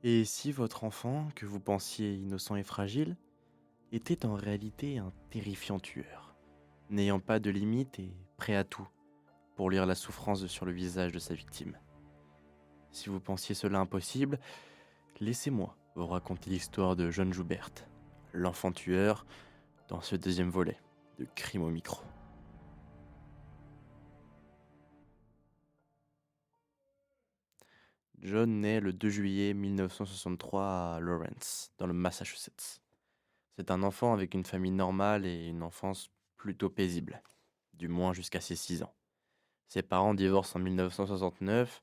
Et si votre enfant, que vous pensiez innocent et fragile, était en réalité un terrifiant tueur, n'ayant pas de limite et prêt à tout pour lire la souffrance sur le visage de sa victime. Si vous pensiez cela impossible, laissez-moi vous raconter l'histoire de John Joubert, l'enfant tueur, dans ce deuxième volet de Crime au micro. John naît le 2 juillet 1963 à Lawrence, dans le Massachusetts. C'est un enfant avec une famille normale et une enfance plutôt paisible, du moins jusqu'à ses 6 ans. Ses parents divorcent en 1969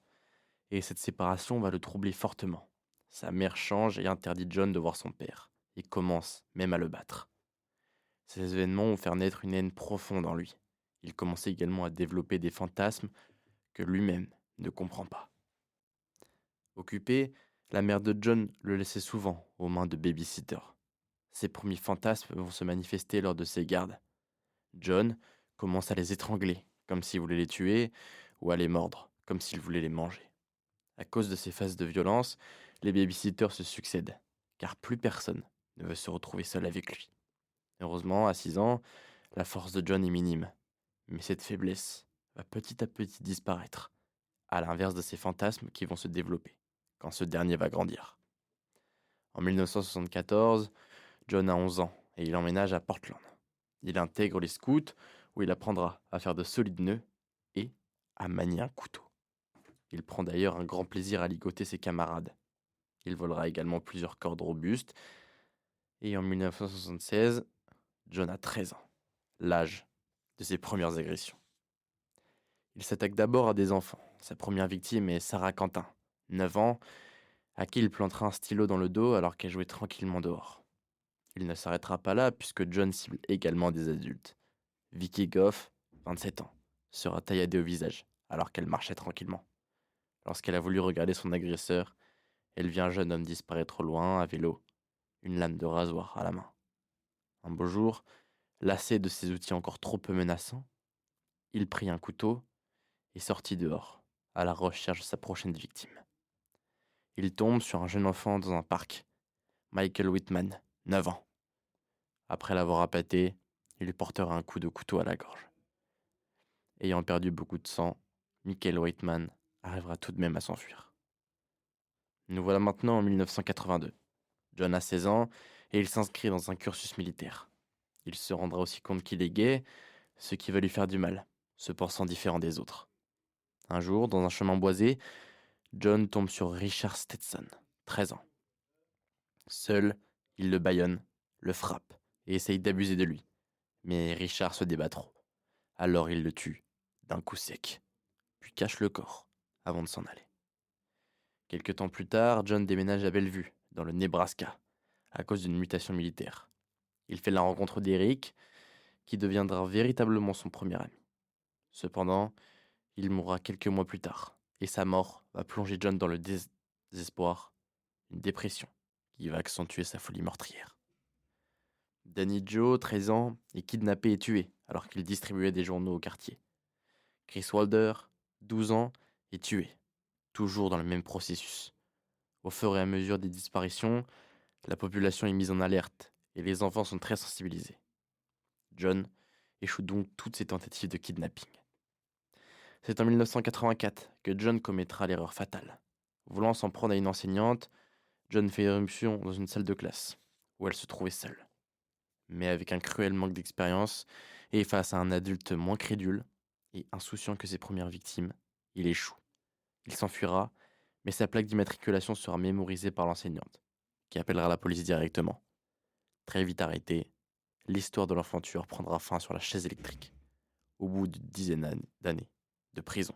et cette séparation va le troubler fortement. Sa mère change et interdit John de voir son père, et commence même à le battre. Ces événements vont faire naître une haine profonde en lui. Il commence également à développer des fantasmes que lui-même ne comprend pas. Occupé, la mère de John le laissait souvent aux mains de babysitters. Ses premiers fantasmes vont se manifester lors de ses gardes. John commence à les étrangler, comme s'il voulait les tuer, ou à les mordre, comme s'il voulait les manger. À cause de ces phases de violence, les babysitters se succèdent, car plus personne ne veut se retrouver seul avec lui. Heureusement, à 6 ans, la force de John est minime, mais cette faiblesse va petit à petit disparaître, à l'inverse de ses fantasmes qui vont se développer, quand ce dernier va grandir. En 1974, John a 11 ans et il emménage à Portland. Il intègre les scouts où il apprendra à faire de solides nœuds et à manier un couteau. Il prend d'ailleurs un grand plaisir à ligoter ses camarades. Il volera également plusieurs cordes robustes et en 1976, John a 13 ans, l'âge de ses premières agressions. Il s'attaque d'abord à des enfants. Sa première victime est Sarah Quentin, 9 ans, à qui il plantera un stylo dans le dos alors qu'elle jouait tranquillement dehors. Il ne s'arrêtera pas là puisque John cible également des adultes. Vicky Goff, 27 ans, sera tailladée au visage alors qu'elle marchait tranquillement. Lorsqu'elle a voulu regarder son agresseur, elle vit un jeune homme disparaître au loin à vélo, une lame de rasoir à la main. Un beau jour, lassé de ses outils encore trop peu menaçants, il prit un couteau et sortit dehors, à la recherche de sa prochaine victime. Il tombe sur un jeune enfant dans un parc, Michael Whitman, 9 ans. Après l'avoir appâté, il lui portera un coup de couteau à la gorge. Ayant perdu beaucoup de sang, Michael Whitman arrivera tout de même à s'enfuir. Nous voilà maintenant en 1982. John a 16 ans et il s'inscrit dans un cursus militaire. Il se rendra aussi compte qu'il est gay, ce qui va lui faire du mal, se pensant différent des autres. Un jour, dans un chemin boisé, John tombe sur Richard Stetson, 13 ans. Seul, il le bâillonne, le frappe et essaye d'abuser de lui. Mais Richard se débat trop. Alors il le tue, d'un coup sec, puis cache le corps, avant de s'en aller. Quelque temps plus tard, John déménage à Bellevue, dans le Nebraska, à cause d'une mutation militaire. Il fait la rencontre d'Eric, qui deviendra véritablement son premier ami. Cependant, il mourra quelques mois plus tard, et sa mort va plonger John dans le désespoir, une dépression qui va accentuer sa folie meurtrière. Danny Joe, 13 ans, est kidnappé et tué alors qu'il distribuait des journaux au quartier. Chris Wilder, 12 ans, est tué, toujours dans le même processus. Au fur et à mesure des disparitions, la population est mise en alerte et les enfants sont très sensibilisés. John échoue donc toutes ses tentatives de kidnapping. C'est en 1984 que John commettra l'erreur fatale. Voulant s'en prendre à une enseignante, John fait éruption dans une salle de classe, où elle se trouvait seule. Mais avec un cruel manque d'expérience, et face à un adulte moins crédule et insouciant que ses premières victimes, il échoue. Il s'enfuira, mais sa plaque d'immatriculation sera mémorisée par l'enseignante, qui appellera la police directement. Très vite arrêté, l'histoire de l'enfant tueur prendra fin sur la chaise électrique, au bout d'une dizaine d'années de prison.